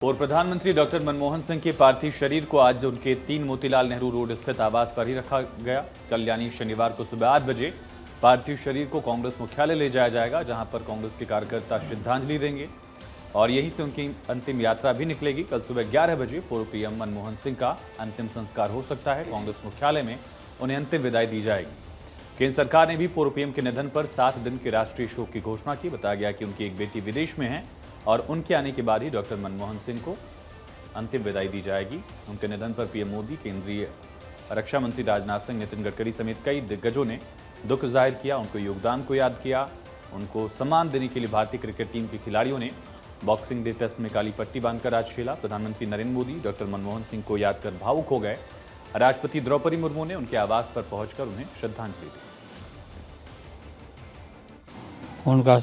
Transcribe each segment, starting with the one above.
पूर्व प्रधानमंत्री डॉक्टर मनमोहन सिंह के पार्थिव शरीर को आज उनके 3 मोतीलाल नेहरू रोड स्थित आवास पर ही रखा गया। कल यानी शनिवार को सुबह 8 बजे पार्थिव शरीर को कांग्रेस मुख्यालय ले जाया जाएगा, जहां पर कांग्रेस के कार्यकर्ता श्रद्धांजलि देंगे और यहीं से उनकी अंतिम यात्रा भी निकलेगी। कल सुबह 11 बजे पूर्व पीएम मनमोहन सिंह का अंतिम संस्कार हो सकता है। कांग्रेस मुख्यालय में उन्हें अंतिम विदाई दी जाएगी। केंद्र सरकार ने भी पूर्व पीएम के निधन पर 7 दिन के राष्ट्रीय शोक की घोषणा की। बताया गया कि उनकी एक बेटी विदेश में है और उनके आने के बाद ही डॉक्टर मनमोहन सिंह को अंतिम विदाई दी जाएगी। उनके निधन पर पीएम मोदी, केंद्रीय रक्षा मंत्री राजनाथ सिंह, नितिन गडकरी समेत कई दिग्गजों ने दुख जाहिर किया। उनको योगदान को याद किया। उनको सम्मान देने के लिए भारतीय क्रिकेट टीम के खिलाड़ियों ने बॉक्सिंग डे टेस्ट में काली पट्टी बांधकर आज खेला। प्रधानमंत्री नरेंद्र मोदी डॉक्टर मनमोहन सिंह को याद कर भावुक हो गए। राष्ट्रपति द्रौपदी मुर्मू ने उनके आवास पर पहुंचकर उन्हें श्रद्धांजलि दी। उनका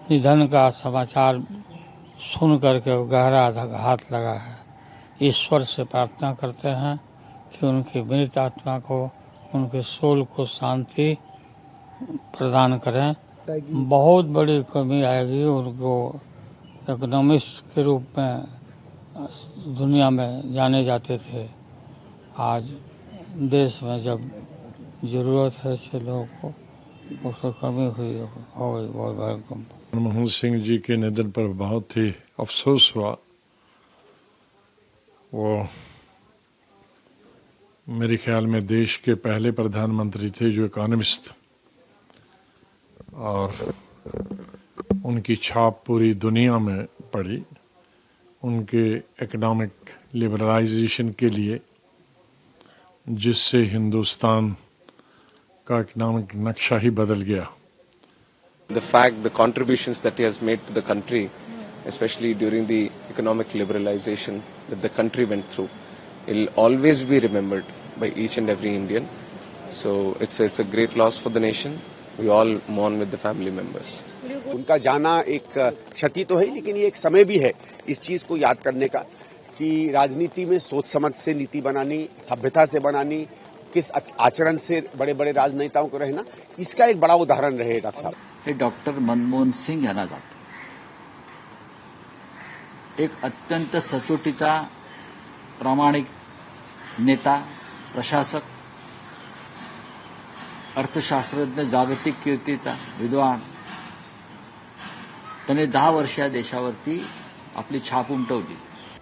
निधन का समाचार सुन करके गहरा आघात लगा है। ईश्वर से प्रार्थना करते हैं कि उनकी मृत आत्मा को, उनके सोल को शांति प्रदान करें। बहुत बड़ी कमी आएगी। उनको इकोनॉमिस्ट के रूप में दुनिया में जाने जाते थे। आज देश में जब ज़रूरत है ऐसे लोगों को, उसको कमी हुई हो गई बहुत भयंकर। मनमोहन सिंह जी के निधन पर बहुत ही अफसोस हुआ। वो मेरे ख्याल में देश के पहले प्रधानमंत्री थे जो इकोनॉमिस्ट, और उनकी छाप पूरी दुनिया में पड़ी। उनके इकोनॉमिक लिबरलाइजेशन के लिए, जिससे हिंदुस्तान का इकोनॉमिक नक्शा ही बदल गया। The fact, the contributions that he has made to the country, especially during the economic liberalization that the country went through, will always be remembered by each and every Indian. So it's a great loss for the nation. We all mourn with the family members. उनका जाना एक क्षति तो है, लेकिन ये एक समय भी है इस चीज को याद करने का कि राजनीति में सोच समझ से नीति बनानी, सभ्यता से बनानी, किस आचरण से बड़े बड़े राजनेताओं को रहना, इसका एक बड़ा उदाहरण रहे डॉक्टर साहब। हे डॉक्टर मनमोहन सिंग यांना जातो। एक अत्यंत सचोटीचा, प्रामाणिक नेता, प्रशासक, अर्थशास्त्रज्ञ, जागतिक कीर्तीचा विद्वान। त्याने 10 वर्ष या देशावरती आपली छाप उमटवली।